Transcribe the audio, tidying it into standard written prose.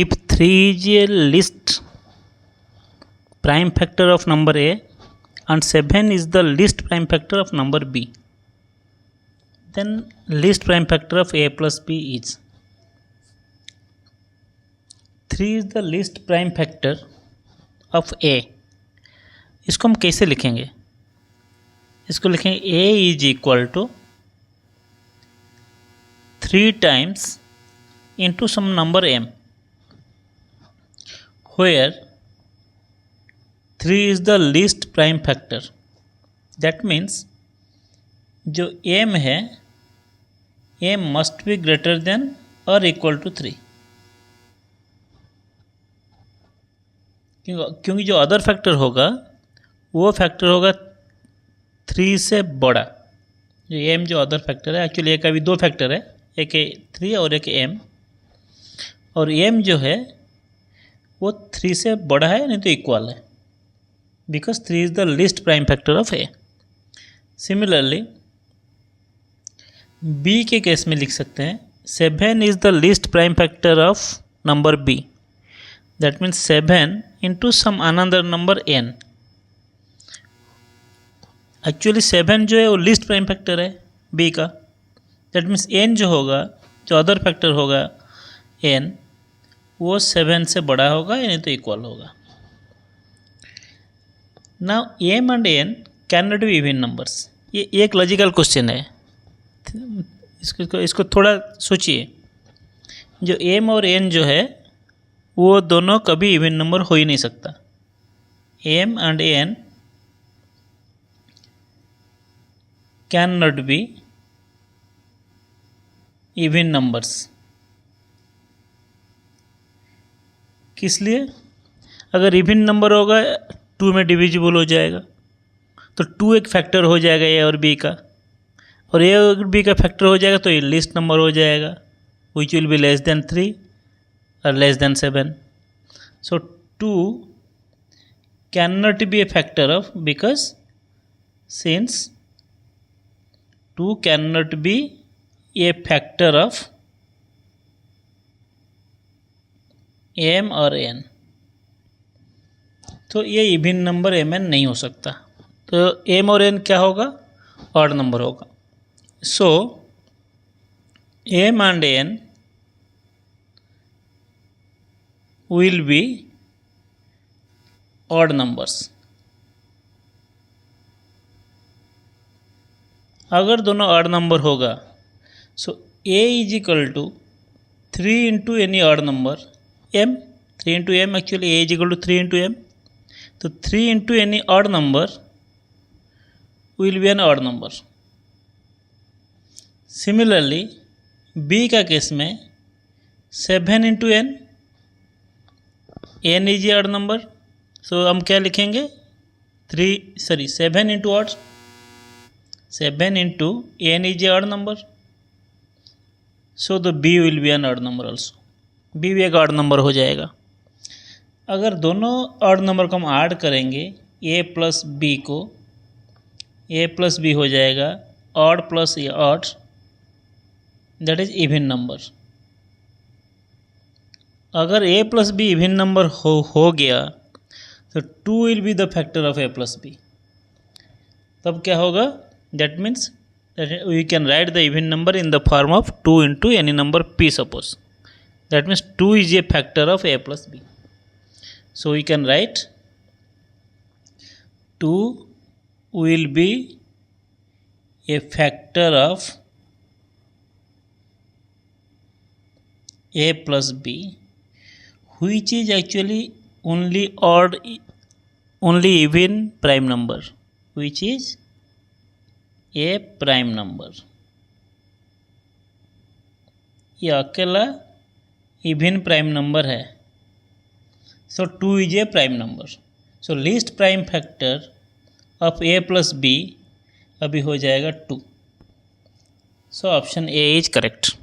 if 3 is a least prime factor of number A and 7 is the least prime factor of number B, then least prime factor of A plus B is 3 is the least prime factor of A. इसको हम कैसे लिखेंगे? इसको लिखेंगे A is equal to 3 times into some number M, where 3 is the least prime factor. That means जो M है, M must be greater than or equal to 3, क्योंकि जो अदर फैक्टर होगा वो फैक्टर होगा 3 से बड़ा. जो M जो अदर फैक्टर है, एक्चुअली एक अभी दो फैक्टर है, एक 3 और एक M, और M जो है वो 3 से बड़ा है नहीं तो इक्वल है, because 3 is the least prime factor of A. Similarly, B के केस में लिख सकते हैं 7 is the least prime factor of number B. That means 7 into some another number n. Actually 7 जो है वो least prime factor है B का. That means n जो होगा, जो अदर फैक्टर होगा n, वो 7 से बड़ा होगा या नहीं तो इक्वल होगा. Now m and n cannot be even numbers. ये एक लॉजिकल क्वेश्चन है. इसको थोड़ा सोचिए. जो m और n जो है वो दोनों कभी इवन नंबर हो ही नहीं सकता. m and n cannot be even numbers. किस लिए? अगर इवन नंबर होगा 2 में डिविजिबल हो जाएगा, तो 2 एक फैक्टर हो जाएगा ए और बी का, और ए और बी का फैक्टर हो जाएगा तो ये लिस्ट नंबर हो जाएगा, which will be less than 3 और less than 7. So 2 can not be A factor of, because since 2 can not be A factor of m और n, तो ये इवन नंबर m n नहीं हो सकता. तो m और n क्या होगा? ऑड नंबर होगा. सो m and n will be odd numbers. अगर दोनों ऑड नंबर होगा, सो a is equal to 3 into any odd number m. 3 into m, actually a is equal to 3 into m. तो 3 into any odd number will be an odd number. Similarly, b का case में 7 into n, n is a odd number. So हम क्या लिखेंगे? 7 into odd. 7 into n is a odd number. So the b will be an odd number also. b भी एक odd number हो जाएगा. अगर दोनों ऑड नंबर को हम ऐड करेंगे, a प्लस बी को, a प्लस बी हो जाएगा odd plus A odd, that is even number. अगर a plus B even number हो गया तो 2 will be the factor of a plus B. तब क्या होगा? That means we can write the even number in the form of 2 into any number p suppose. That means 2 is a factor of a plus b. So we can write 2 will be a factor of a plus b, which is actually only even prime number, which is a prime number. ये अकेला even prime number है. So 2 is a prime number. So least prime factor of a plus B अभी हो जाएगा 2. So option A is correct.